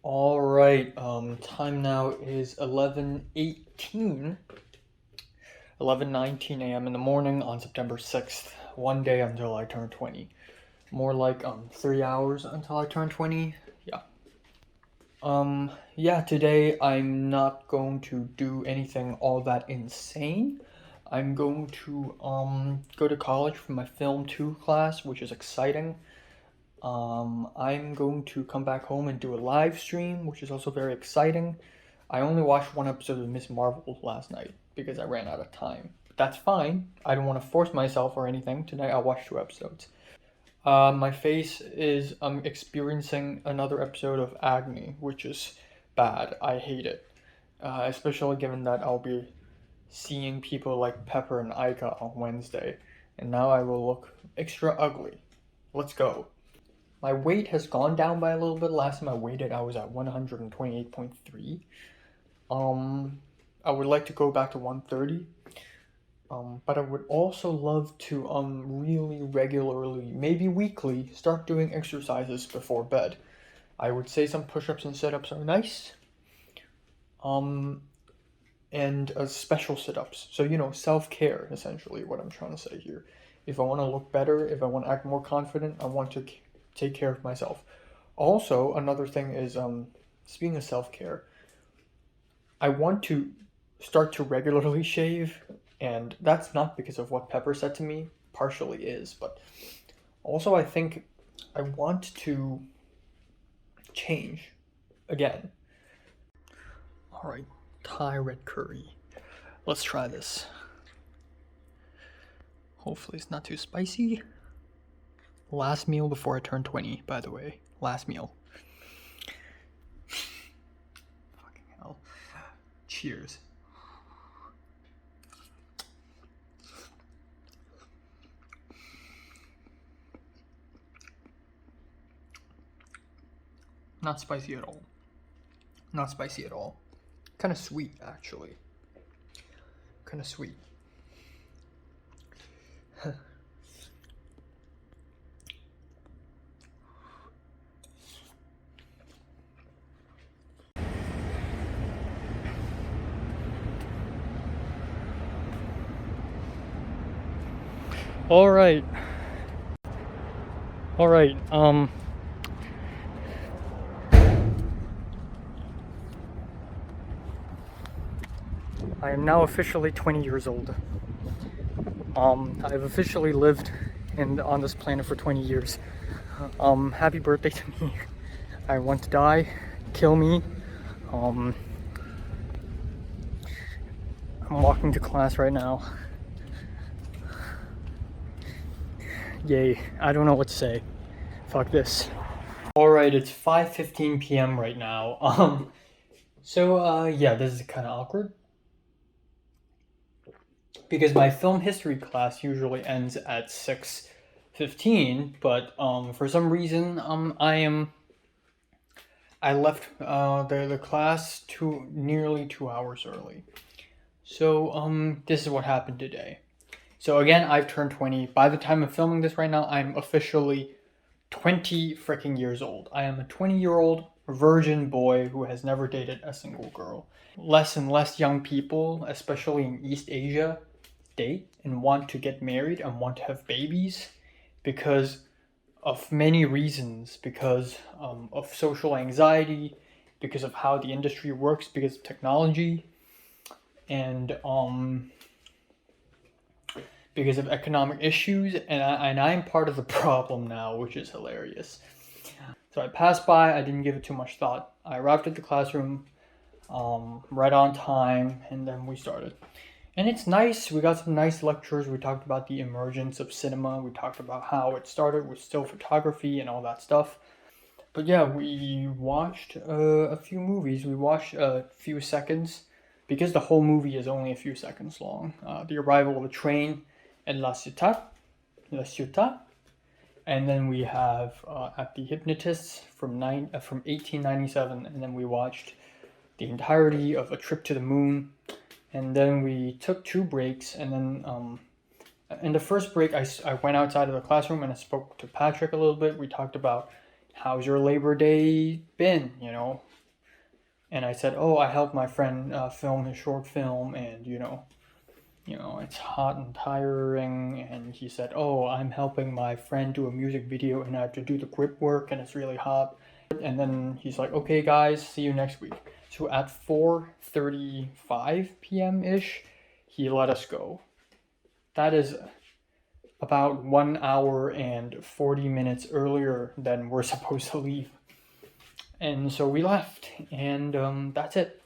All right, time now is 11:19 a.m. in the morning on September 6th. One day until I turn 20. More like 3 hours until I turn 20. Yeah. Yeah, today I'm not going to do anything all that insane. I'm going to go to college for my film 2 class, which is exciting. I'm going to come back home and do a live stream, which is also very exciting. I only watched one episode of Miss Marvel last night because I ran out of time. But that's fine. I don't want to force myself or anything. Tonight I'll watch 2 episodes. My face is experiencing another episode of acne, which is bad. I hate it. Especially given that I'll be seeing people like Pepper and Aika on Wednesday, and now I will look extra ugly. Let's go. My weight has gone down by a little bit. Last time I weighed it, I was at 128.3. I would like to go back to 130. But I would also love to really regularly, maybe weekly, start doing exercises before bed. I would say some push-ups and sit-ups are nice. Um, and special sit-ups. So, self-care, essentially, what I'm trying to say here. If I want to look better, if I want to act more confident, I want to take care of myself. Also, another thing is, speaking of self-care, I want to start to regularly shave, and that's not because of what Pepper said to me, partially is, but also I think I want to change again. All right, Thai red curry. Let's try this. Hopefully it's not too spicy. Last meal before I turn 20, by the way. Last meal. Fucking hell. Cheers. Not spicy at all. Not spicy at all. Kind of sweet, actually. Kind of sweet. All right. All right. I am now officially 20 years old. I've officially lived on this planet for 20 years. Happy birthday to me. I want to die. Kill me. I'm walking to class right now. Yay. I don't know what to say. Fuck this. Alright, it's 5:15 p.m. right now. Yeah, this is kind of awkward. Because my film history class usually ends at 6:15, but for some reason I left the class nearly 2 hours early. So this is what happened today. So again, I've turned 20. By the time of filming this right now, I'm officially 20 freaking years old. I am a 20-year-old virgin boy who has never dated a single girl. Less and less young people, especially in East Asia, date and want to get married and want to have babies because of many reasons, because of social anxiety, because of how the industry works, because of technology, and because of economic issues, and I'm part of the problem now, which is hilarious. So I passed by, I didn't give it too much thought. I arrived at the classroom right on time, and then we started. And it's nice, we got some nice lectures, we talked about the emergence of cinema, we talked about how it started with still photography and all that stuff. But yeah, we watched a few movies, we watched a few seconds, because the whole movie is only a few seconds long. The Arrival of a Train in La Ciutat. And then we have At the Hypnotists from 1897, and then we watched the entirety of A Trip to the Moon. And then we took 2 breaks, and then in the first break, I went outside of the classroom and I spoke to Patrick a little bit. We talked about how's your Labor Day been, you know? And I said, oh, I helped my friend film his short film, and it's hot and tiring. And he said, oh, I'm helping my friend do a music video, and I have to do the grip work, and it's really hot. And then he's like, okay, guys, see you next week. So at 4:35 p.m. ish, he let us go. That is about 1 hour and 40 minutes earlier than we're supposed to leave. And so we left, and that's it.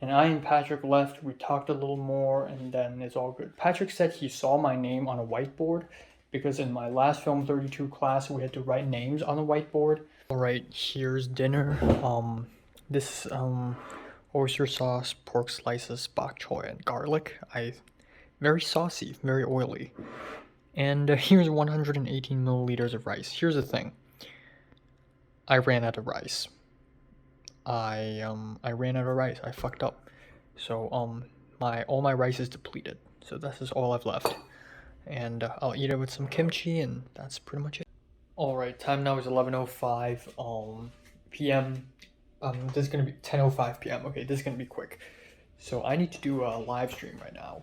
And I and Patrick left, we talked a little more, and then it's all good. Patrick said he saw my name on a whiteboard, because in my last Film 32 class, we had to write names on a whiteboard. Alright, here's dinner. This oyster sauce, pork slices, bok choy, and garlic. Very saucy, very oily. And here's 118 milliliters of rice. Here's the thing. I ran out of rice. I ran out of rice. I fucked up. So all my rice is depleted. So this is all I've left. And I'll eat it with some kimchi, and that's pretty much it. Alright, time now is 11:05 p.m. This is gonna be 10:05 p.m. Okay, this is gonna be quick. So I need to do a live stream right now.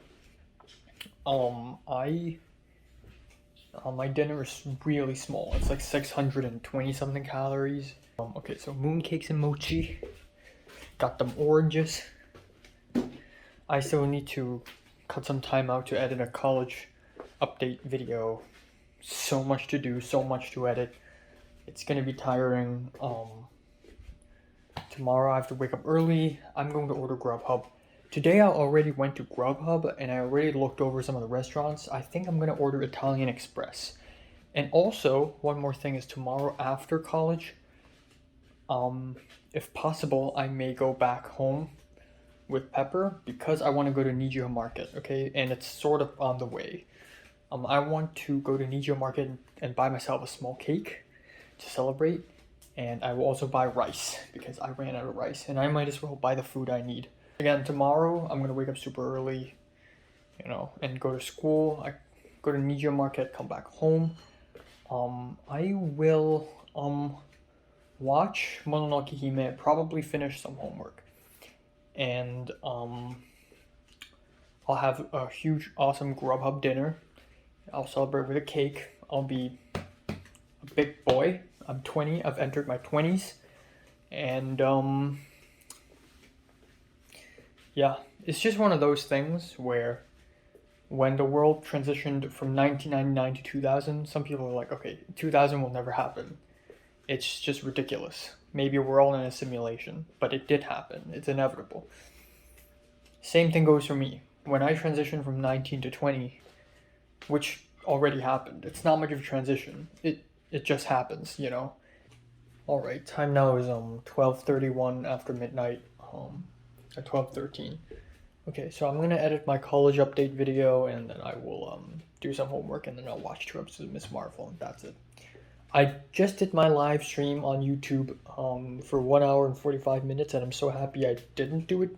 My dinner is really small. It's like 620 something calories. Okay, so mooncakes and mochi. Got them oranges. I still need to cut some time out to edit a college update video. So much to do, so much to edit. It's gonna be tiring. Tomorrow I have to wake up early. I'm going to order Grubhub. Today I already went to Grubhub and I already looked over some of the restaurants. I think I'm gonna order Italian Express. And also, one more thing is tomorrow after college, if possible, I may go back home with Pepper because I want to go to Nijio Market, okay? And it's sort of on the way. I want to go to Nijio Market and buy myself a small cake to celebrate. And I will also buy rice because I ran out of rice. And I might as well buy the food I need. Again, tomorrow, I'm going to wake up super early, and go to school. I go to Nijio Market, come back home. I will, watch Mononoke Hime, probably finish some homework. And, I'll have a huge, awesome Grubhub dinner. I'll celebrate with a cake. I'll be a big boy. I'm 20. I've entered my 20s. And, yeah, it's just one of those things where when the world transitioned from 1999 to 2000, some people are like, okay, 2000 will never happen. It's just ridiculous. Maybe we're all in a simulation, but it did happen. It's inevitable. Same thing goes for me. When I transitioned from 19 to 20, which already happened, it's not much of a transition. It just happens, Alright, time now is 12:31 after midnight, at 12:13. Okay, so I'm gonna edit my college update video, and then I will do some homework, and then I'll watch 2 episodes of Miss Marvel, and that's it. I just did my live stream on YouTube for 1 hour and 45 minutes, and I'm so happy I didn't do it.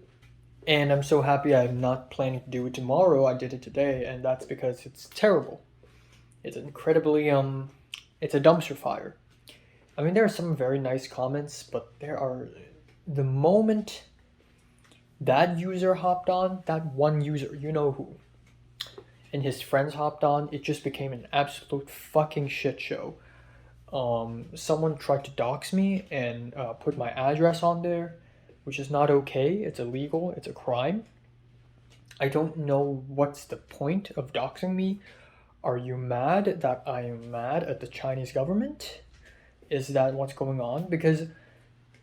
And I'm so happy I'm not planning to do it tomorrow. I did it today, and that's because it's terrible. It's incredibly, it's a dumpster fire. I mean, there are some very nice comments, but the moment that user hopped on, that one user, you know who, and his friends hopped on, it just became an absolute fucking shit show. Someone tried to dox me and put my address on there, which is not okay. It's illegal. It's a crime. I don't know what's the point of doxing me. Are you mad that I am mad at the Chinese government? Is that what's going on? Because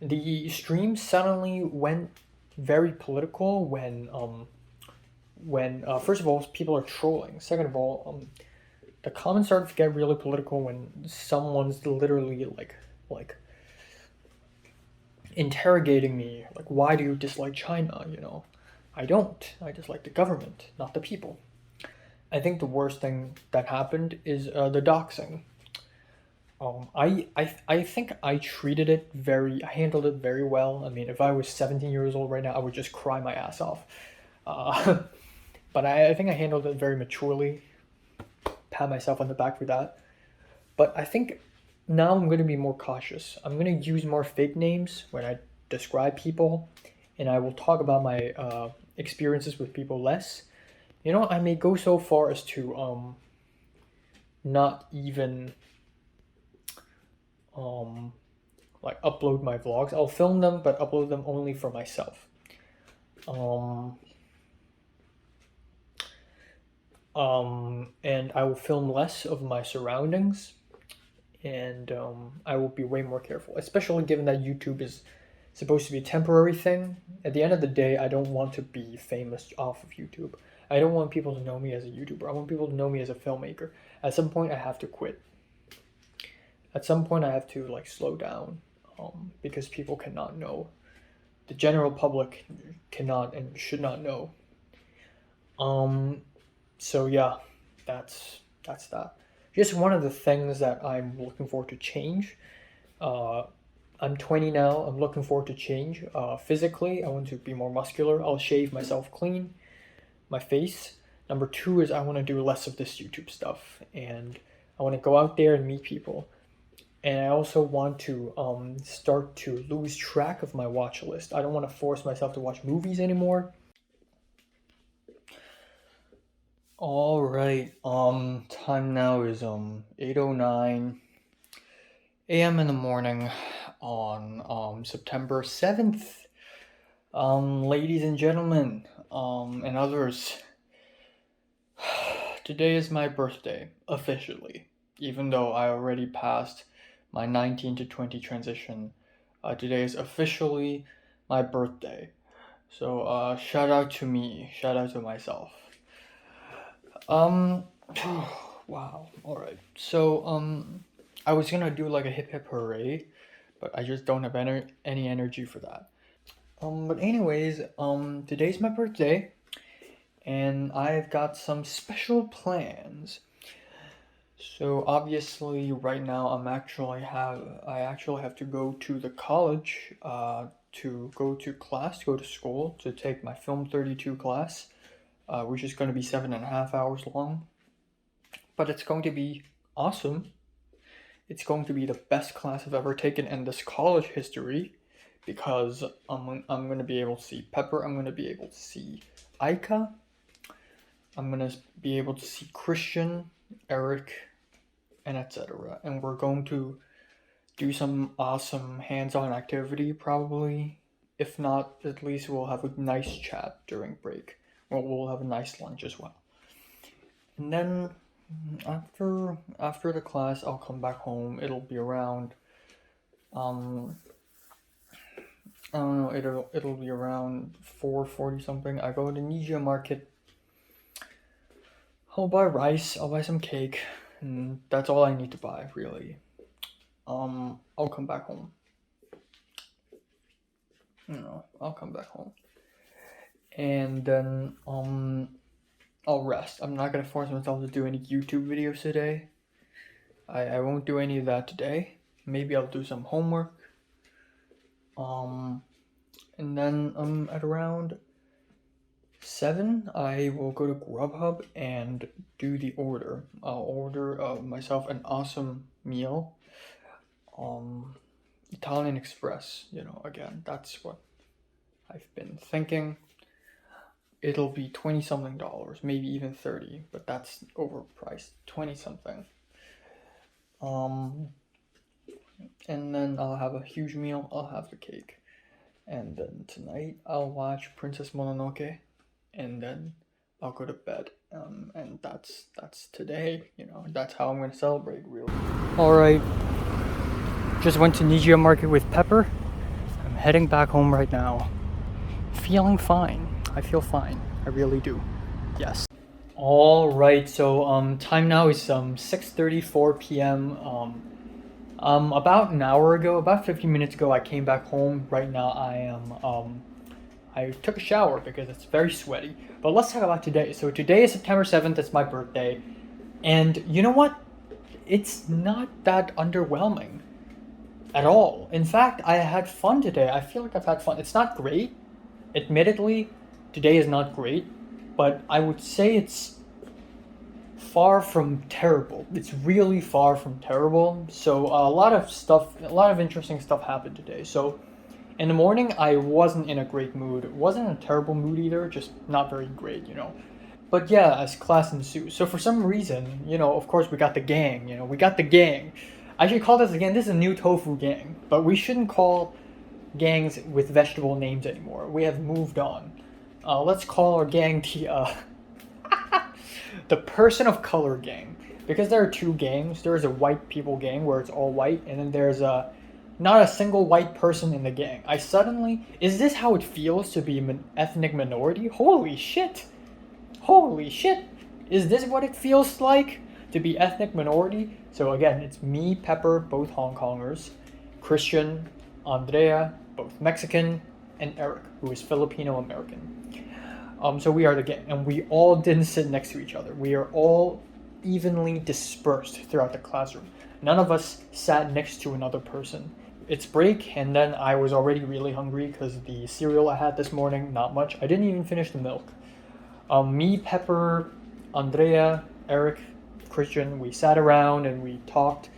the stream suddenly went very political when first of all, people are trolling. Second of all, the comments start to get really political when someone's literally like interrogating me, like, why do you dislike China? I don't. I dislike the government, not the people. I think the worst thing that happened is the doxing. I think I handled it very well. I mean, if I was 17 years old right now, I would just cry my ass off. But I think I handled it very maturely. Pat myself on the back for that. But I think now I'm going to be more cautious. I'm going to use more fake names when I describe people, and I will talk about my experiences with people less. You know, I may go so far as to not even um like upload my vlogs. I'll film them, but upload them only for myself. Um, and I will film less of my surroundings, and I will be way more careful, especially given that YouTube is supposed to be a temporary thing. At the end of the day, I don't want to be famous off of YouTube. I don't want people to know me as a YouTuber. I want people to know me as a filmmaker. At some point, I have to quit. At some point, I have to like slow down, because people cannot know. The general public cannot and should not know. So yeah, that's that. Just one of the things that I'm looking forward to change. Uh, I'm 20 now. I'm looking forward to change. Physically, I want to be more muscular. I'll shave myself clean, my face. Number two is I want to do less of this YouTube stuff, and I want to go out there and meet people. And I also want to start to lose track of my watch list. I don't want to force myself to watch movies anymore. All right. Time now is 8:09 a.m. in the morning on September 7th. Ladies and gentlemen, and others, today is my birthday officially. Even though I already passed my 19 to 20 transition, today is officially my birthday. So shout out to me, shout out to myself. Wow. All right. So I was gonna do like a hip hip hooray, but I just don't have any energy for that. But anyways, today's my birthday, and I've got some special plans. So obviously, right now I actually have to go to the college, to go to class, go to school to take my Film 32 class, which is going to be 7.5 hours long. But it's going to be awesome. It's going to be the best class I've ever taken in this college history, because I'm going to be able to see Pepper. I'm going to be able to see Aika. I'm going to be able to see Christian, Eric, and etc. And we're going to do some awesome hands-on activity probably. If not, at least we'll have a nice chat during break. Well, we'll have a nice lunch as well. And then after the class, I'll come back home. It'll be around I don't know, it'll be around 4:40 something. I go to Nijia Market. I'll buy rice, I'll buy some cake, and that's all I need to buy, really. I'll come back home. I'll come back home. And then I'll rest. I'm not gonna force myself to do any YouTube videos today. I won't do any of that today. Maybe I'll do some homework. And then at around 7, I will go to Grubhub and do the order. I'll order myself an awesome meal. Italian Express, again, that's what I've been thinking. It'll be $20 something, maybe even 30, but that's overpriced. 20 something. And then I'll have a huge meal. I'll have the cake. And then tonight I'll watch Princess Mononoke, and then I'll go to bed. And that's today. That's how I'm gonna celebrate, really. All right. Just went to Nijia Market with Pepper. I'm heading back home right now. Feeling fine. I feel fine. I really do. Yes. All right. So time now is 6:34 p.m. About an hour ago, about 15 minutes ago, I came back home. Right now, I took a shower because it's very sweaty. But let's talk about today. So today is September 7th. It's my birthday, and you know what? It's not that underwhelming at all. In fact, I had fun today. I feel like I've had fun. It's not great. Admittedly, today is not great, but I would say it's far from terrible. It's really far from terrible. So a lot of stuff, a lot of interesting stuff happened today. So in the morning, I wasn't in a great mood. It wasn't in a terrible mood either, just not very great, you know. But yeah, as class ensues. So for some reason, you know, of course we got the gang, you know, we got the gang. I should call this again, this is a new tofu gang. But we shouldn't call gangs with vegetable names anymore. We have moved on. Let's call our gang the person of color gang. Because there are two gangs. There's a white people gang where it's all white, and then there's not a single white person in the gang. Is this how it feels to be an ethnic minority? Holy shit! Holy shit! Is this what it feels like to be ethnic minority? So again, it's me, Pepper, both Hong Kongers, Christian, Andrea, both Mexican, and Eric, who is Filipino American. So we are the gang, and we all didn't sit next to each other. We are all evenly dispersed throughout the classroom. None of us sat next to another person. It's break, and then I was already really hungry because the cereal I had this morning, not much. I didn't even finish the milk. Me, Pepper, Andrea, Eric, Christian, we sat around and we talked.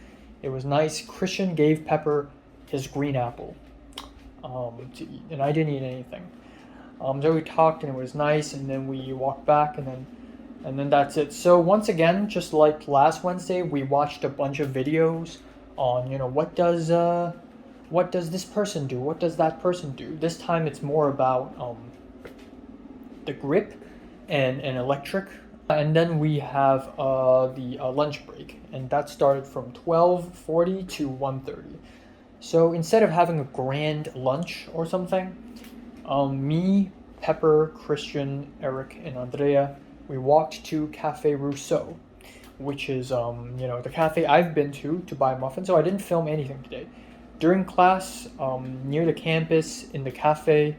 It was nice. Christian gave Pepper his green apple to eat, and I didn't eat anything. So we talked and it was nice, and then we walked back, and then that's it. So once again, just like last Wednesday, we watched a bunch of videos on, you know, what does this person do? What does that person do? This time it's more about the grip and electric. And then we have the lunch break, and that started from 12:40 to 1:30. So instead of having a grand lunch or something, me, Pepper, Christian, Eric, and Andrea, we walked to Cafe Rousseau, which is you know, the cafe I've been to buy muffins. So I didn't film anything today. During class, near the campus, in the cafe,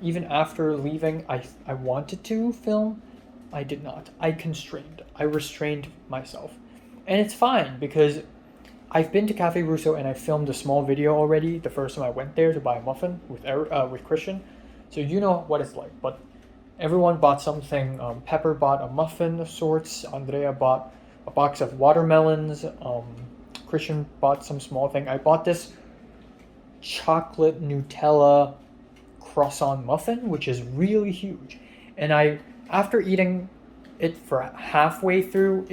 even after leaving, I wanted to film. I did not. I restrained myself. And it's fine because I've been to Cafe Russo and I filmed a small video already the first time I went there to buy a muffin with Christian. So you know what it's like. But everyone bought something. Pepper bought a muffin of sorts. Andrea bought a box of watermelons. Christian bought some small thing. I bought this chocolate Nutella croissant muffin, which is really huge. And after eating it for halfway through,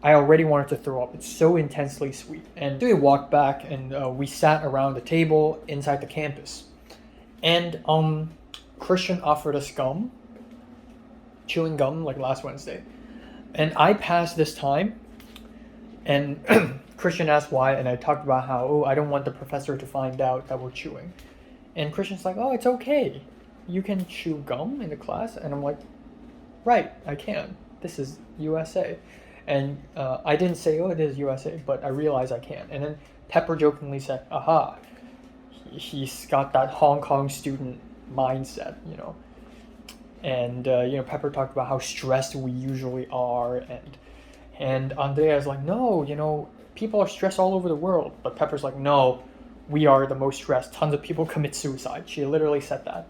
I already wanted to throw up. It's so intensely sweet. And we walked back and we sat around the table inside the campus. And Christian offered us gum, chewing gum like last Wednesday. And I passed this time, and Christian asked why, and I talked about how, I don't want the professor to find out that we're chewing. And Christian's like, it's okay. You can chew gum in the class? And I'm like, right, I can. This is USA. And I didn't say, it is USA, but I realized I can. And then Pepper jokingly said, aha, he's got that Hong Kong student mindset, you know. And, you know, Pepper talked about how stressed we usually are. And Andrea's like, no, you know, people are stressed all over the world. But Pepper's like, no, we are the most stressed. Tons of people commit suicide. She literally said that.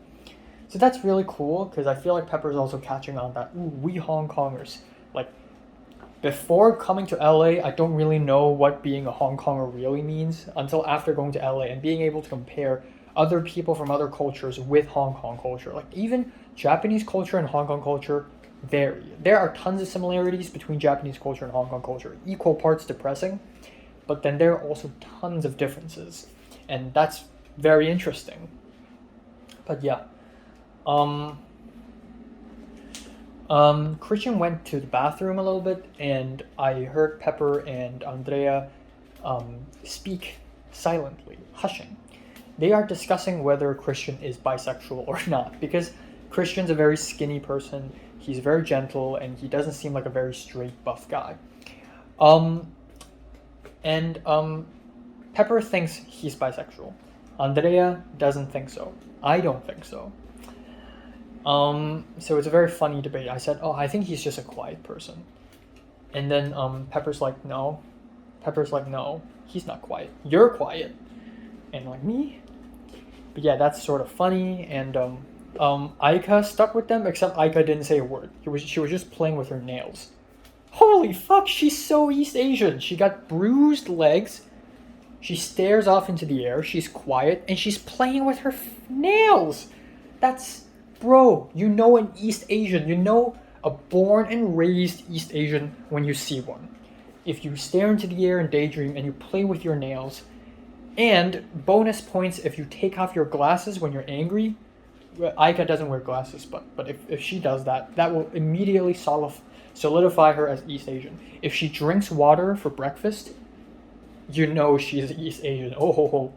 So that's really cool because I feel like Pepper's also catching on that, we Hong Kongers. Like, before coming to LA, I don't really know what being a Hong Konger really means until after going to LA and being able to compare other people from other cultures with Hong Kong culture. Like, even Japanese culture and Hong Kong culture vary. There are tons of similarities between Japanese culture and Hong Kong culture, equal parts depressing, but then there are also tons of differences. And that's very interesting. But yeah. Christian went to the bathroom a little bit, and I heard Pepper and Andrea speak silently, hushing. They are discussing whether Christian is bisexual or not, because Christian's a very skinny person, he's very gentle, and he doesn't seem like a very straight, buff guy. Pepper thinks he's bisexual. Andrea doesn't think so. I don't think so. So it's a very funny debate. I said, I think he's just a quiet person. And then Pepper's like, no. Pepper's like, no, he's not quiet. You're quiet. And like, me? But yeah, that's sort of funny. And Aika stuck with them, except Aika didn't say a word. She was just playing with her nails. Holy fuck, she's so East Asian. She got bruised legs. She stares off into the air. She's quiet and she's playing with her nails. That's, bro, you know an East Asian. You know a born and raised East Asian when you see one. If you stare into the air and daydream and you play with your nails, and bonus points if you take off your glasses when you're angry. Aika doesn't wear glasses, but if she does that, that will immediately solidify her as East Asian. If she drinks water for breakfast, you know she's East Asian. Oh ho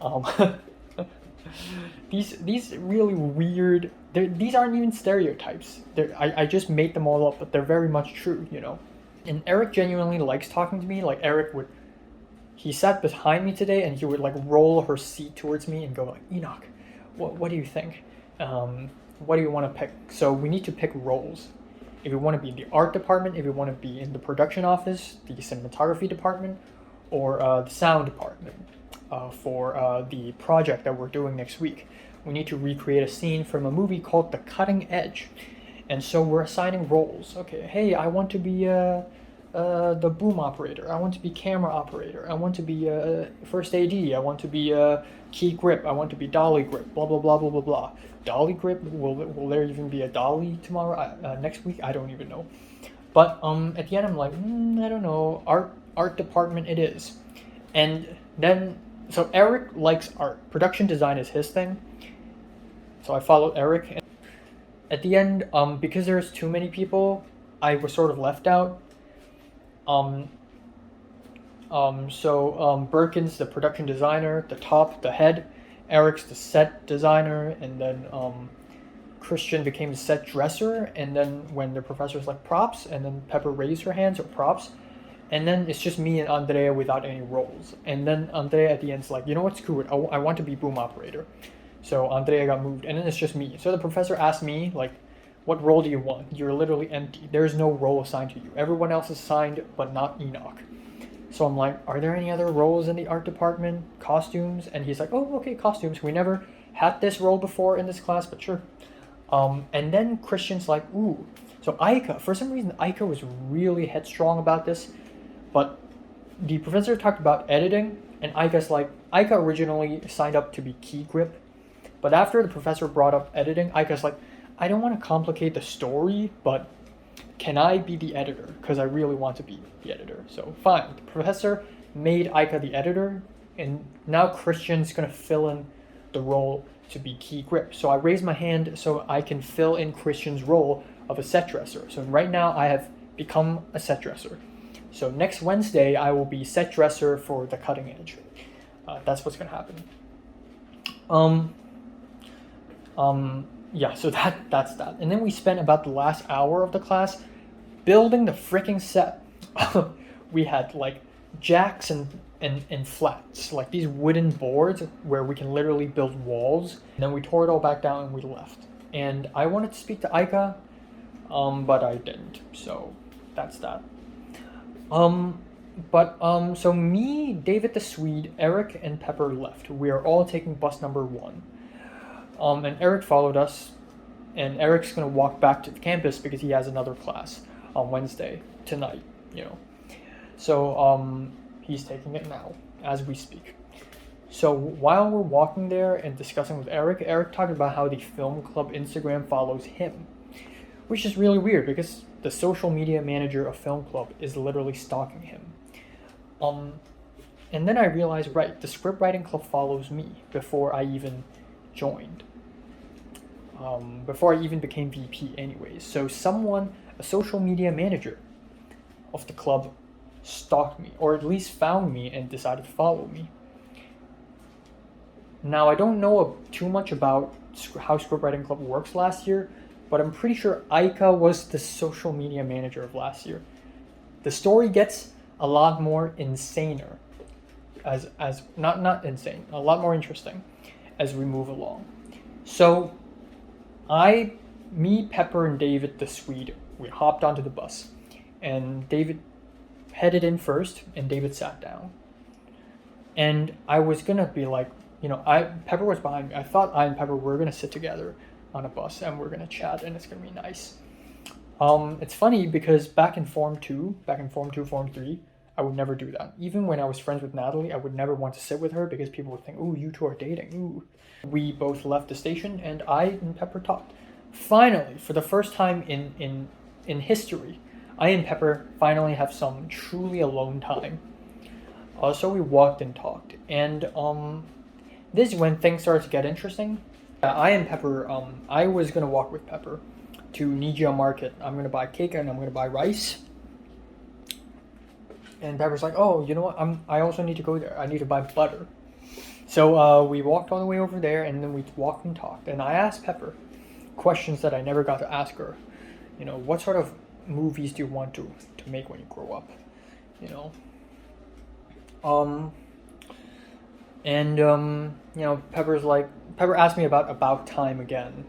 ho. These really weird. These aren't even stereotypes. I just made them all up, but they're very much true, you know. And Eric genuinely likes talking to me. Like Eric would, he sat behind me today, and he would like roll her seat towards me and go like, Enoch, what do you think? What do you want to pick? So we need to pick roles. If you want to be in the art department, if you want to be in the production office, the cinematography department, or the sound department for the project that we're doing next week. We need to recreate a scene from a movie called The Cutting Edge. And so we're assigning roles. Okay, hey, I want to be the boom operator. I want to be camera operator. I want to be first AD. I want to be key grip. I want to be dolly grip. Blah blah blah blah blah blah. Dolly grip. Will there even be a dolly tomorrow? Next week? I don't even know. But at the end, I'm like, I don't know. Art department it is. And then so Eric likes art. Production design is his thing. So I followed Eric. And at the end, because there's too many people, I was sort of left out. So Birkin's the production designer, the head. Eric's the set designer, and then Christian became the set dresser. And then when the professor's like props, and then Pepper raised her hands or props, and then it's just me and Andrea without any roles. And then Andrea at the end's like, you know what's cool? I want to be boom operator. So Andrea got moved, and then it's just me. So the professor asked me like, what role do you want? You're literally empty. There's no role assigned to you. Everyone else is assigned, but not Enoch. So I'm like, are there any other roles in the art department? Costumes? And he's like, oh, okay, costumes. We never had this role before in this class, but sure. And then Christian's like, ooh. So Aika, for some reason, Aika was really headstrong about this, but the professor talked about editing, and Aika originally signed up to be key grip, but after the professor brought up editing, Aika's like, I don't want to complicate the story, but can I be the editor? Because I really want to be the editor. So fine, the professor made Aika the editor, and now Christian's going to fill in the role to be key grip. So I raise my hand so I can fill in Christian's role of a set dresser. So right now I have become a set dresser. So next Wednesday I will be set dresser for The Cutting Edge. That's what's going to happen. Yeah, so that's that. And then we spent about the last hour of the class building the freaking set. We had like jacks and flats, like these wooden boards where we can literally build walls. And then we tore it all back down and we left. And I wanted to speak to Aika, but I didn't. So that's that. So me, David the Swede, Eric, and Pepper left. We are all taking bus number 1. And Eric followed us, and Eric's gonna walk back to the campus because he has another class on Wednesday tonight, you know. So he's taking it now as we speak. So while we're walking there and discussing with Eric talked about how the film club Instagram follows him, which is really weird because the social media manager of film club is literally stalking him. And then I realized, right, the script writing club follows me before I even joined. Before I even became VP anyways. So a social media manager of the club stalked me, or at least found me and decided to follow me. Now I don't know too much about how scriptwriting club works last year, but I'm pretty sure Aika was the social media manager of last year. The story gets a lot more insaner, as not insane, a lot more interesting as we move along. So me, Pepper, and David the Swede, we hopped onto the bus, and David headed in first, and David sat down. And I was gonna be like, Pepper was behind me. I thought I and Pepper were gonna sit together on a bus, and we're gonna chat, and it's gonna be nice. It's funny because back in Form 2, Form 3, I would never do that. Even when I was friends with Natalie, I would never want to sit with her because people would think, ooh, you two are dating, ooh. We both left the station and I and Pepper talked. Finally, for the first time in history, I and Pepper finally have some truly alone time. So we walked and talked. And this is when things started to get interesting. I and Pepper, I was going to walk with Pepper to Nijia Market. I'm going to buy cake and I'm going to buy rice. And Pepper's like, oh, you know what? I also need to go there. I need to buy butter. So we walked all the way over there and then we walked and talked. And I asked Pepper questions that I never got to ask her. You know, what sort of movies do you want to make when you grow up? You know? You know, Pepper asked me about Time again,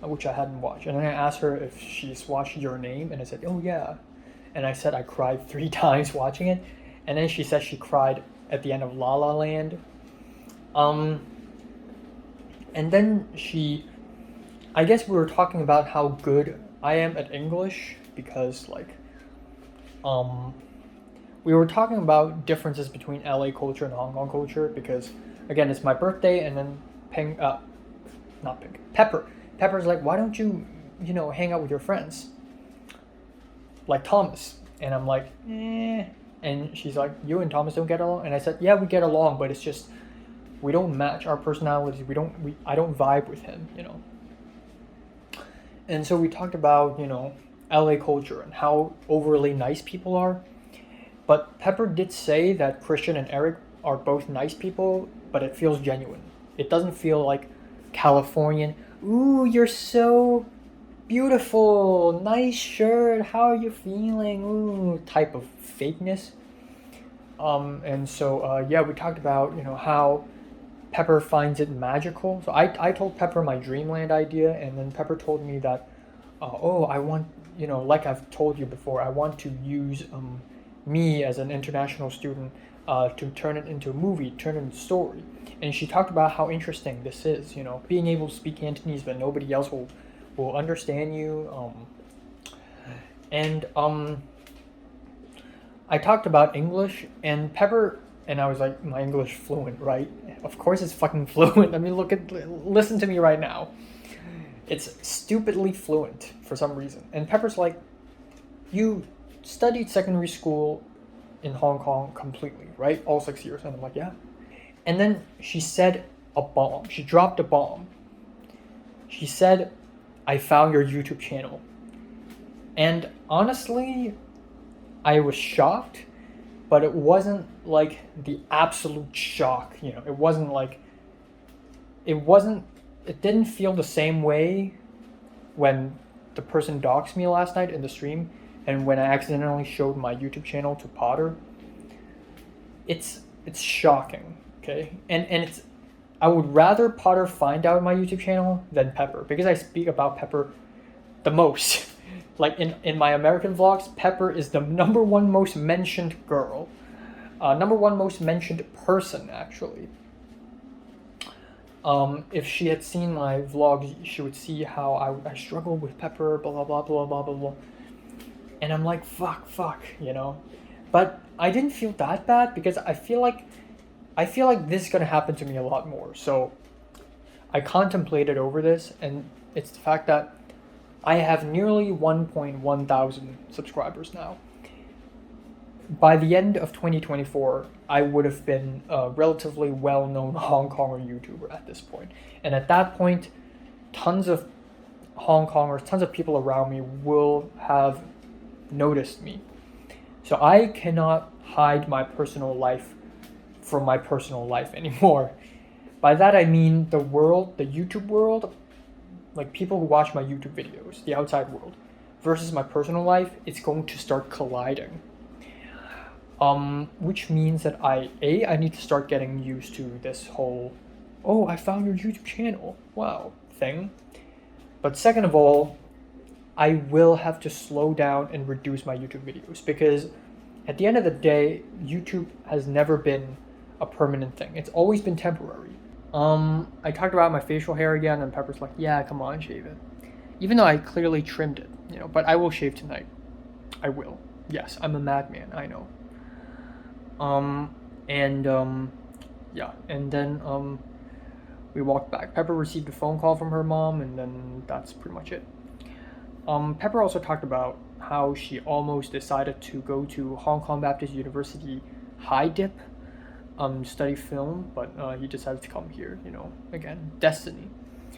which I hadn't watched. And then I asked her if she's watched Your Name, and I said, oh yeah. And I said I cried 3 times watching it. And then she said she cried at the end of La La Land. And then I guess we were talking about how good I am at English because, like, we were talking about differences between LA culture and Hong Kong culture because, again, it's my birthday, and then Pepper's like, why don't you, hang out with your friends? Like Thomas. And I'm like, eh. And she's like, you and Thomas don't get along? And I said, yeah, we get along, but it's just, we don't match our personalities. I don't vibe with him, And so we talked about, LA culture and how overly nice people are. But Pepper did say that Christian and Eric are both nice people, but it feels genuine. It doesn't feel like Californian, ooh, you're so beautiful, nice shirt, how are you feeling, ooh, type of fakeness. And so, we talked about, how Pepper finds it magical. So I told Pepper my Dreamland idea, and then Pepper told me that, I want, like I've told you before, I want to use me as an international student to turn it into a movie, turn it into a story. And she talked about how interesting this is, being able to speak Cantonese but nobody else will understand you. I talked about English, and Pepper, and I was like, my English fluent, right? Of course it's fucking fluent. I mean, listen to me right now. It's stupidly fluent for some reason. And Pepper's like, you studied secondary school in Hong Kong completely, right? All 6 years. And I'm like, yeah. And then she said a bomb. She dropped a bomb. She said, I found your YouTube channel. And honestly, I was shocked, but it wasn't like the absolute shock. It didn't feel the same way when the person doxed me last night in the stream and when I accidentally showed my YouTube channel to Potter. It's shocking, okay? And I would rather Potter find out my YouTube channel than Pepper, because I speak about Pepper the most. Like in my American vlogs, Pepper is the number one most mentioned girl. Number one most mentioned person, actually. If she had seen my vlogs, she would see how I struggle with Pepper, blah, blah, blah, blah, blah, blah, blah. And I'm like, fuck, But I didn't feel that bad because I feel like this is going to happen to me a lot more. So I contemplated over this, and it's the fact that I have nearly 1.1 thousand subscribers now. By the end of 2024, I would have been a relatively well-known Hong Konger YouTuber at this point. And at that point, tons of Hong Kongers, tons of people around me will have noticed me. So I cannot hide my personal life from my personal life anymore. By that I mean the YouTube world, like people who watch my YouTube videos, the outside world, versus my personal life, it's going to start colliding. Which means that I need to start getting used to this whole, oh, I found your YouTube channel, wow, thing. But second of all, I will have to slow down and reduce my YouTube videos, because at the end of the day, YouTube has never been a permanent thing. It's always been temporary. I talked about my facial hair again, and Pepper's like, yeah, come on, shave it. Even though I clearly trimmed it, you know, but I will shave tonight. I will. Yes, I'm a madman, I know. And yeah, and then we walked back. Pepper received a phone call from her mom, and then that's pretty much it. Pepper also talked about how she almost decided to go to Hong Kong Baptist University High Dip, study film, but he decided to come here. You know, again, destiny.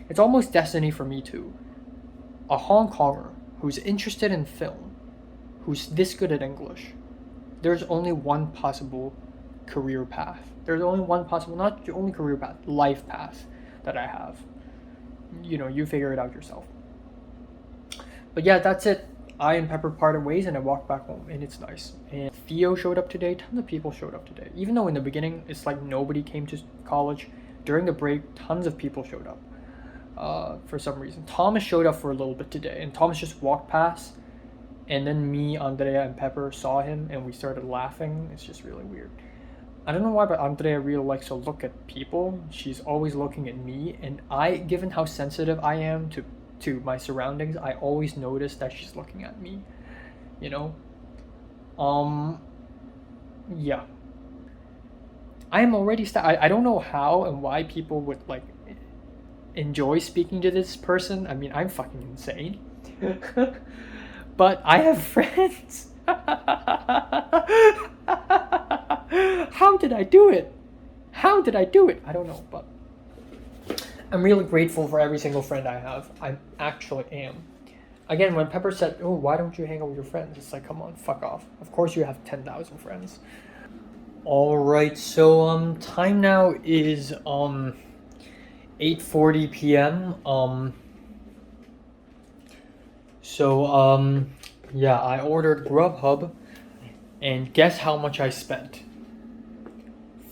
It's almost destiny for me too. A Hong Konger who's interested in film, who's this good at English. There's only one possible career path. There's only one possible, not the only career path, life path that I have. You know, you figure it out yourself. But yeah, that's it. I and Pepper parted ways and I walked back home, and it's nice. And Theo showed up today. Tons of people showed up today. Even though in the beginning it's like nobody came to college, during the break tons of people showed up. For some reason, Thomas showed up for a little bit today, and Thomas just walked past, and then me, Andrea, and Pepper saw him, and we started laughing. It's just really weird. I don't know why, but Andrea really likes to look at people. She's always looking at me, and given how sensitive I am to my surroundings, I always notice that she's looking at me, you know? Yeah. I am already, I don't know how and why people would, like, enjoy speaking to this person. I mean, I'm fucking insane. But I have friends. How did I do it? How did I do it? I don't know, but I'm really grateful for every single friend I have. I actually am. Again, when Pepper said, "Oh, why don't you hang out with your friends?" It's like, come on, fuck off. Of course you have 10,000 friends. All right, so time now is 8:40 p.m. Yeah, I ordered Grubhub, and guess how much I spent?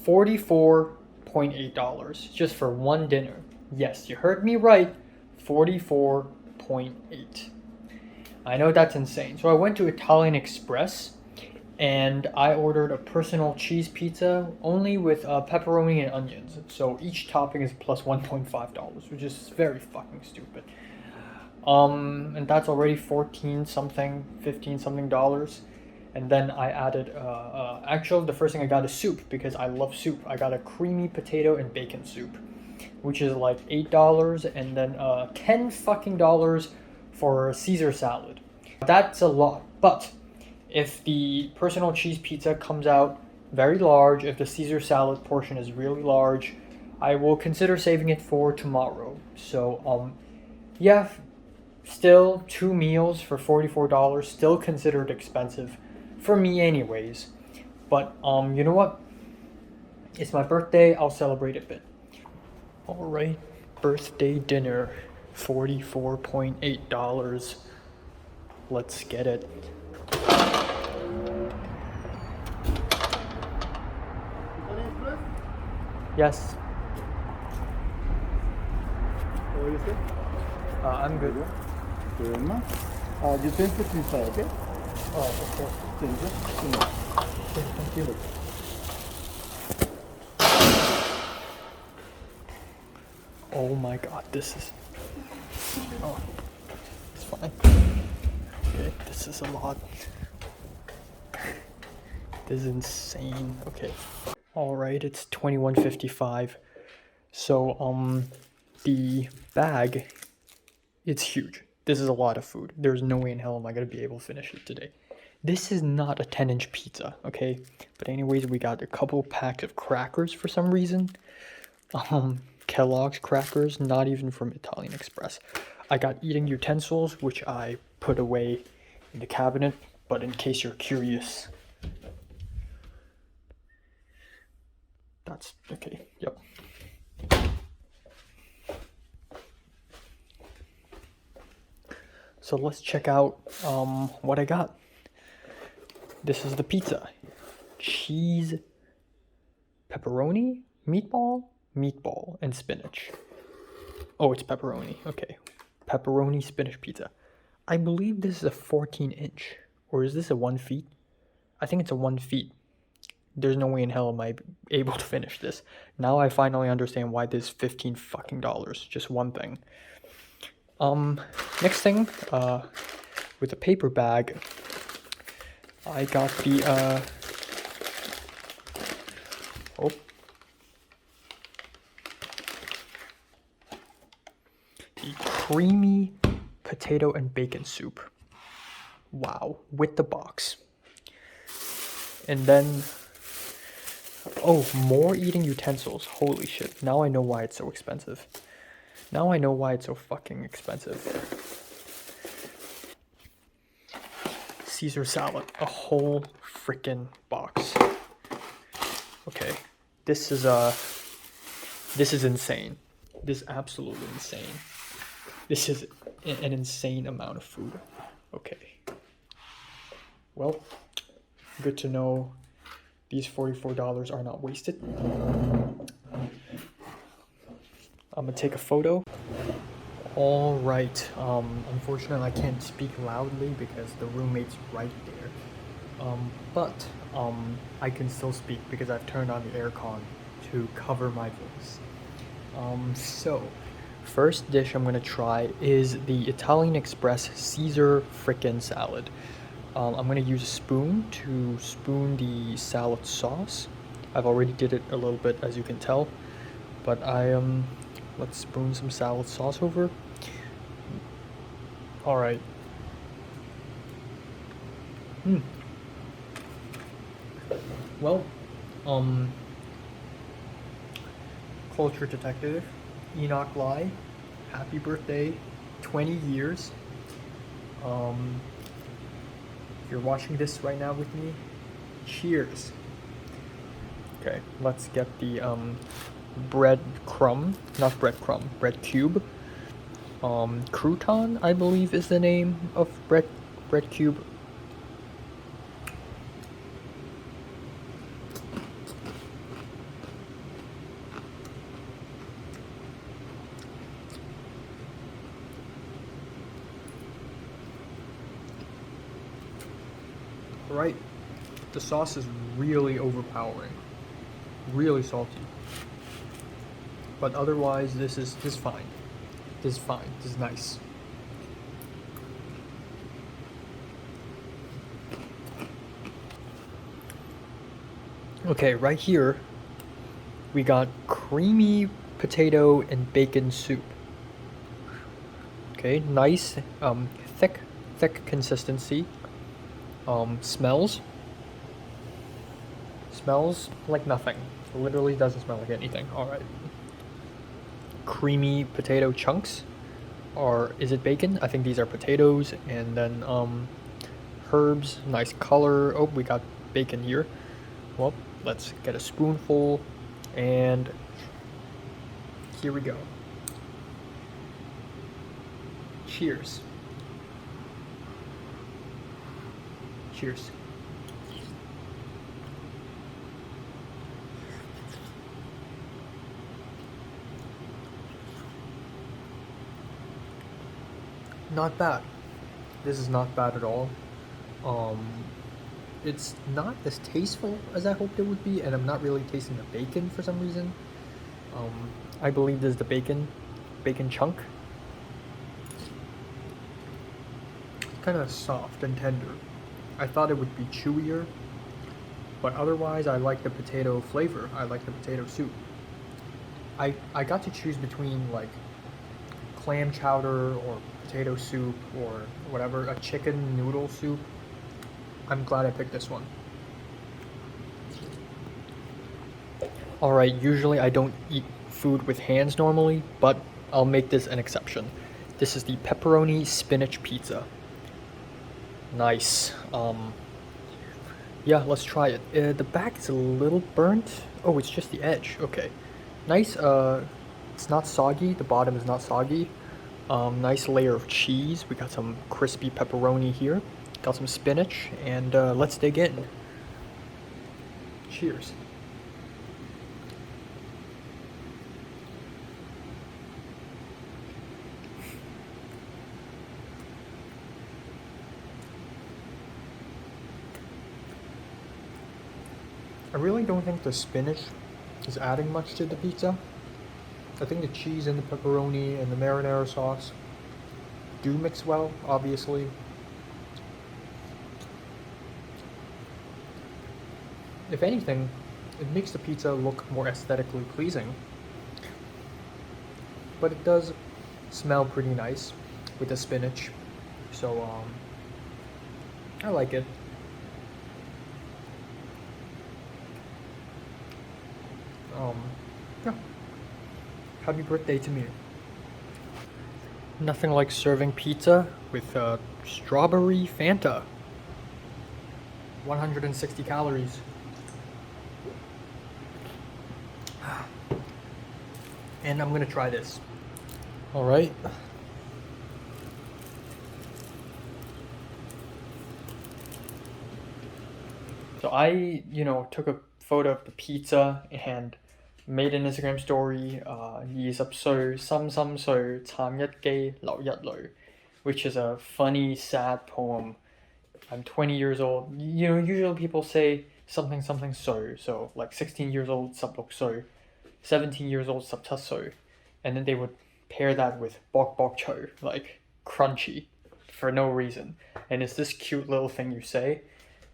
$44.8 just for one dinner. Yes, you heard me right. 44.8. I know that's insane. So I went to Italian Express and I ordered a personal cheese pizza only with pepperoni and onions. So each topping is plus $1.5, which is very fucking stupid. And that's already 14 something, 15 something dollars. And then I added, actually the first thing I got is soup because I love soup. I got a creamy potato and bacon soup, which is like $8, and then $10 fucking dollars for Caesar salad. That's a lot, but if the personal cheese pizza comes out very large, if the Caesar salad portion is really large, I will consider saving it for tomorrow. So, yeah, still 2 meals for $44, still considered expensive. For me anyways. But you know what? It's my birthday, I'll celebrate a bit. Alright, birthday dinner, $44.8. Let's get it. Yes. How are you, sir? I'm good. Thank you very much. You change the pizza, okay? Oh, okay. Change it. Thank you. Oh my god, this is... Oh, it's fine. Okay, this is a lot. This is insane. Okay. Alright, it's 21:55. So, the bag, it's huge. This is a lot of food. There's no way in hell am I gonna be able to finish it today. This is not a 10-inch pizza, okay? But anyways, we got a couple packs of crackers for some reason. Kellogg's crackers, not even from Italian Express. I got eating utensils, which I put away in the cabinet, but in case you're curious. That's okay, yep. So let's check out what I got. This is the pizza. Cheese, pepperoni, meatball, and spinach. Oh, it's pepperoni. Okay. Pepperoni spinach pizza. I believe this is a 14-inch. Or is this a 1 feet? I think it's a 1 feet. There's no way in hell am I able to finish this. Now I finally understand why this is $15 fucking dollars. Just one thing. Next thing, with a paper bag, I got the, oh, the creamy potato and bacon soup. Wow, with the box. And then, oh, more eating utensils. Holy shit, now I know why it's so expensive. Now I know why it's so fucking expensive. Caesar salad, a whole freaking box. Okay, this is insane. This is absolutely insane. This is an insane amount of food. Okay. Well, good to know these $44 are not wasted. I'm gonna take a photo. All right. Unfortunately, I can't speak loudly because the roommate's right there. But I can still speak because I've turned on the aircon to cover my voice. So, first dish I'm gonna try is the Italian Express Caesar frickin' salad. I'm gonna use a spoon to spoon the salad sauce. I've already did it a little bit, as you can tell, but let's spoon some salad sauce over. All right. Well, culture detective, Enoch Lai, happy birthday, 20 years. If you're watching this right now with me, cheers. Okay, let's get the bread cube. Crouton, I believe, is the name of bread cube. Right, the sauce is really overpowering, really salty. But otherwise, this is fine. This is fine. This is nice. Okay, right here, we got creamy potato and bacon soup. Okay, nice, thick consistency. Smells like nothing. Literally doesn't smell like anything. All right. Creamy potato chunks, or is it bacon? I think these are potatoes, and then herbs. Nice color. Oh, we got bacon here. Well, let's get a spoonful, and here we go. Cheers. Cheers. Not bad. This is not bad at all. It's not as tasteful as I hoped it would be, and I'm not really tasting the bacon for some reason. I believe this is the bacon chunk. Kind of soft and tender. I thought it would be chewier, but otherwise I like the potato flavor. I like the potato soup. I got to choose between like clam chowder or potato soup or whatever, a chicken noodle soup. I'm glad I picked this one. Alright, usually I don't eat food with hands normally, but I'll make this an exception. This is the pepperoni spinach pizza. Nice. Yeah, let's try it. The back is a little burnt. Oh, it's just the edge. Okay. Nice, it's not soggy. The bottom is not soggy. Nice layer of cheese. We got some crispy pepperoni here. Got some spinach, and let's dig in. Cheers. I really don't think the spinach is adding much to the pizza. I think the cheese and the pepperoni and the marinara sauce do mix well, obviously. If anything, it makes the pizza look more aesthetically pleasing. But it does smell pretty nice with the spinach. So, I like it. Um, yeah. Happy birthday to me. Nothing like serving pizza with strawberry Fanta. 160 calories. And I'm gonna try this. All right. So I, took a photo of the pizza and made an Instagram story. 20歲心碎撐一機流一淚, which is a funny, sad poem. I'm 20 years old. Usually people say something something so like 16 years old 16歲, 17 years old 17歲, and then they would pair that with bok bok cho, like crunchy, for no reason. And it's this cute little thing you say,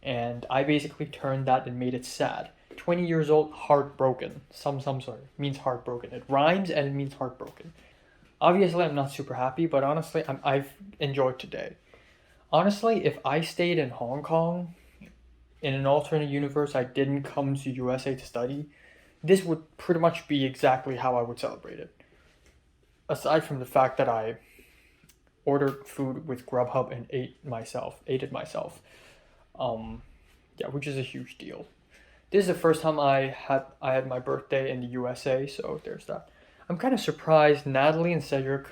and I basically turned that and made it sad. 20 years old, heartbroken. Some sorry, means heartbroken. It rhymes and it means heartbroken. Obviously, I'm not super happy, but honestly, I've enjoyed today. Honestly, if I stayed in Hong Kong, in an alternate universe, I didn't come to USA to study, this would pretty much be exactly how I would celebrate it. Aside from the fact that I ordered food with Grubhub and ate it myself. Yeah, which is a huge deal. This is the first time I had my birthday in the USA, so there's that. I'm kind of surprised Natalie and Cedric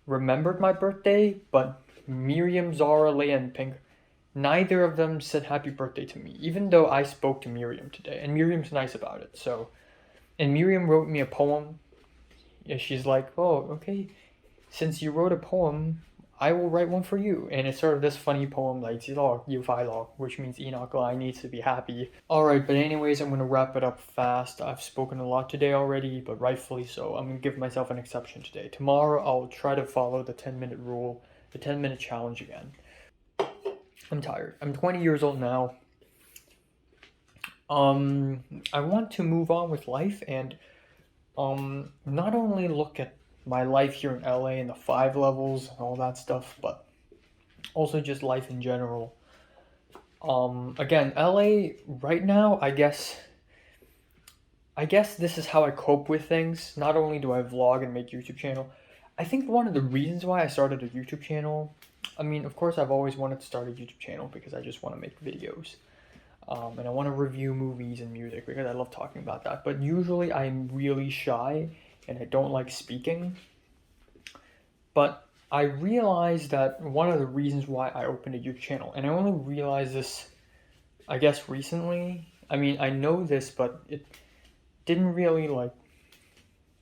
remembered my birthday, but Miriam, Zara, Leia, and Pink, neither of them said happy birthday to me, even though I spoke to Miriam today, and Miriam's nice about it. So, and Miriam wrote me a poem. Yeah, she's like, oh, okay, since you wrote a poem, I will write one for you. And it's sort of this funny poem like 知樂要快樂, which means Enoch I need to be happy. Alright, but anyways, I'm gonna wrap it up fast. I've spoken a lot today already, but rightfully so. I'm gonna give myself an exception today. Tomorrow I'll try to follow the 10-minute rule, the 10-minute challenge again. I'm tired. I'm 20 years old now. I want to move on with life and not only look at my life here in LA and the 5 levels and all that stuff, but also just life in general. Again, LA right now, I guess this is how I cope with things. Not only do I vlog and make YouTube channel, I think one of the reasons why I started a YouTube channel, I mean, of course I've always wanted to start a YouTube channel because I just want to make videos. And I want to review movies and music because I love talking about that. But usually I'm really shy and I don't like speaking. But I realized that one of the reasons why I opened a YouTube channel, and I only realized this, I guess, recently. I mean, I know this, but it didn't really,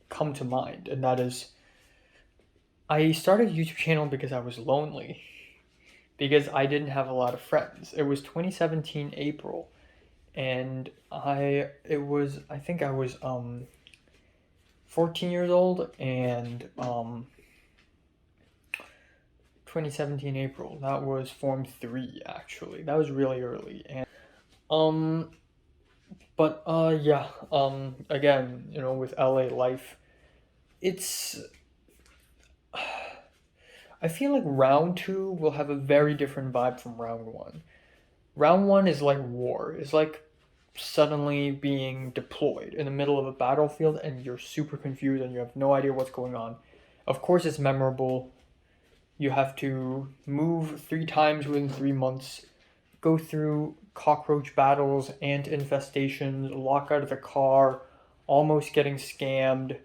come to mind. And that is, I started a YouTube channel because I was lonely. Because I didn't have a lot of friends. It was 2017 April. And I think I was 14 years old, and 2017 April. That was Form 3 actually. That was really early. And yeah, again, with LA life, it's I feel like round 2 will have a very different vibe from round 1. Round 1 is like war. It's like suddenly being deployed in the middle of a battlefield and you're super confused and you have no idea what's going on. Of course, it's memorable. You have to move 3 times within 3 months, go through cockroach battles, ant infestations, lock out of the car, almost getting scammed,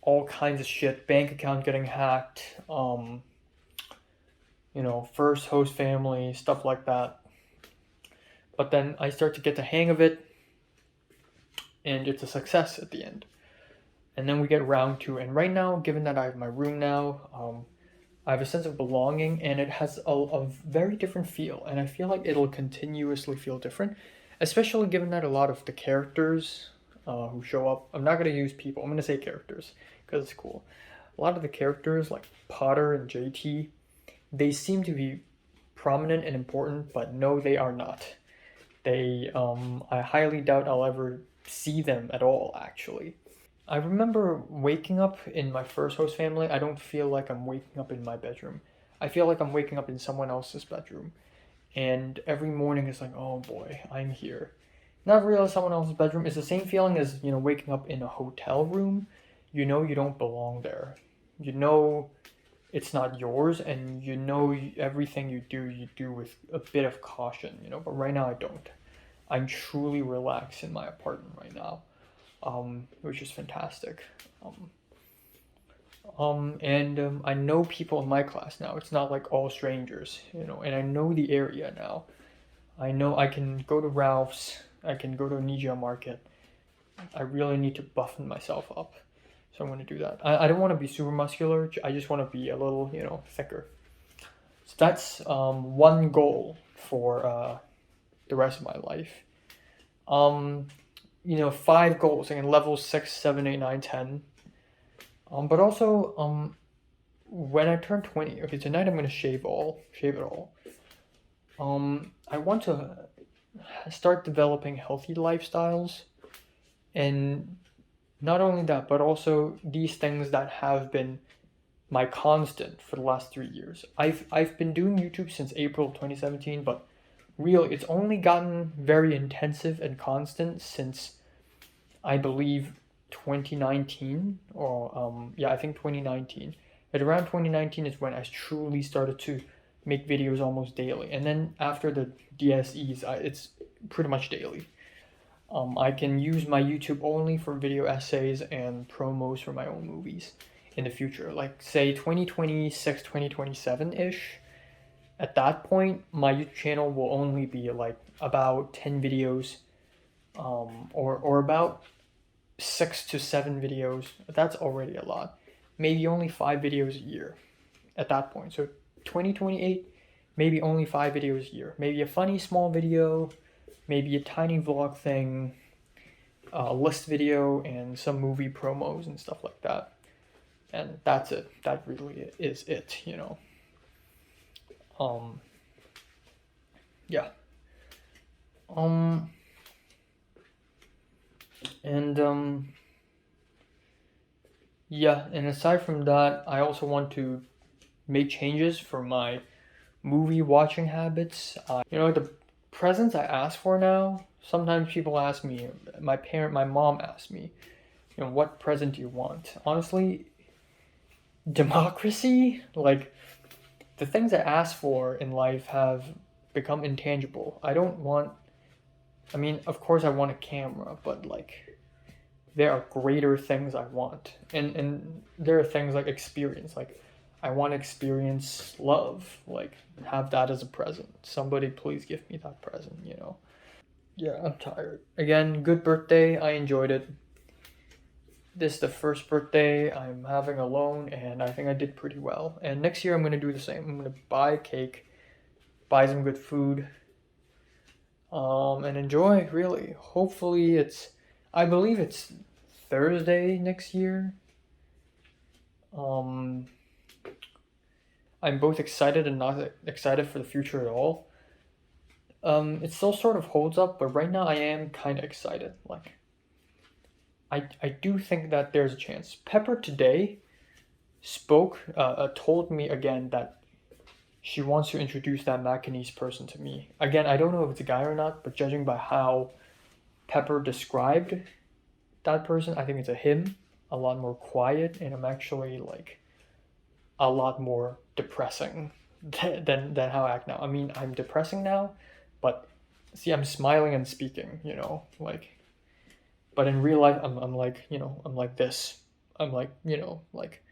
all kinds of shit, bank account getting hacked, first host family, stuff like that. But then I start to get the hang of it, and it's a success at the end. And then we get round 2, and right now, given that I have my room now, I have a sense of belonging, and it has a very different feel, and I feel like it'll continuously feel different, especially given that a lot of the characters who show up, I'm not going to use people, I'm going to say characters, because it's cool. a lot of the characters like Potter and JT, they seem to be prominent and important, but no, they are not. I highly doubt I'll ever see them at all, actually. I remember waking up in my first host family. I don't feel like I'm waking up in my bedroom. I feel like I'm waking up in someone else's bedroom. And every morning it's like, oh boy, I'm here. Not realize someone else's bedroom is the same feeling as, waking up in a hotel room. You know you don't belong there. You know it's not yours, and everything you do with a bit of caution, but right now I don't. I'm truly relaxed in my apartment right now, which is fantastic. And I know people in my class now. It's not like all strangers, and I know the area now. I know I can go to Ralph's, I can go to a Nijia market. I really need to buffen myself up. So I'm going to do that. I don't want to be super muscular. I just want to be a little, thicker. So that's one goal for the rest of my life. 5 goals. I can level 6, 7, 8, 9, 10. But also, when I turn 20, okay, tonight I'm going to shave it all. I want to start developing healthy lifestyles, and not only that, but also these things that have been my constant for the last 3 years. I've been doing YouTube since April 2017, but really it's only gotten very intensive and constant since, I believe, 2019, or I think 2019. At around 2019 is when I truly started to make videos almost daily, and then after the DSEs, it's pretty much daily. I can use my YouTube only for video essays and promos for my own movies in the future, like say 2026, 2027-ish. At that point, my YouTube channel will only be like about 10 videos, or about 6 to 7 videos. That's already a lot. Maybe only 5 videos a year at that point. So 2028, maybe only 5 videos a year. Maybe a funny small video, maybe a tiny vlog thing, a list video, and some movie promos and stuff like that. And that's it. That really is it, Yeah. And yeah, and aside from that, I also want to make changes for my movie watching habits. The presents I ask for now, sometimes people ask me, my mom asked me, what present do you want? Honestly, democracy, like, the things I ask for in life have become intangible. Of course I want a camera, but like, there are greater things I want. And there are things like experience, like, I want to experience love, like, have that as a present. Somebody please give me that present, Yeah, I'm tired. Again, good birthday. I enjoyed it. This is the first birthday I'm having alone, and I think I did pretty well. And next year I'm going to do the same. I'm going to buy a cake, buy some good food, and enjoy, really. Hopefully I believe it's Thursday next year. I'm both excited and not excited for the future at all. It still sort of holds up, but right now I am kind of excited. Like, I do think that there's a chance. Pepper today told me again that she wants to introduce that Macanese person to me. Again, I don't know if it's a guy or not, but judging by how Pepper described that person, I think it's a him. A lot more quiet, and I'm actually like a lot more depressing than how I act now. I mean, I'm depressing now, but see, I'm smiling and speaking, like. But in real life, I'm like, I'm like this. I'm like, like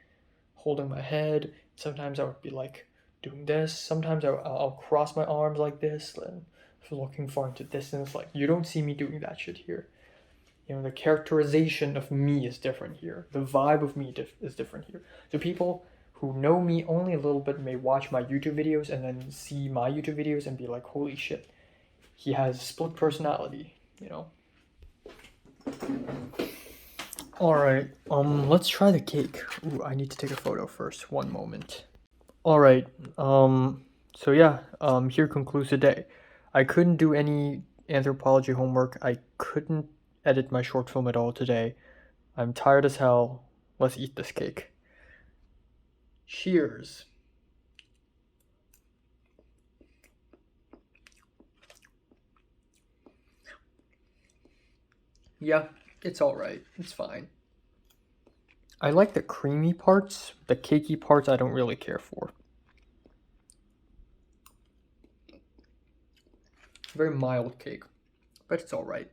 holding my head. Sometimes I would be like doing this. Sometimes I'll cross my arms like this and looking far into distance. Like, you don't see me doing that shit here. The characterization of me is different here. The vibe of me is different here. So people who know me only a little bit may watch my YouTube videos and then see my YouTube videos and be like, holy shit, he has split personality, Alright, let's try the cake. Ooh, I need to take a photo first. One moment. Alright, so yeah, here concludes the day. I couldn't do any anthropology homework. I couldn't edit my short film at all today. I'm tired as hell. Let's eat this cake. Cheers. Yeah, it's alright. It's fine. I like the creamy parts. The cakey parts I don't really care for. Very mild cake, but it's alright.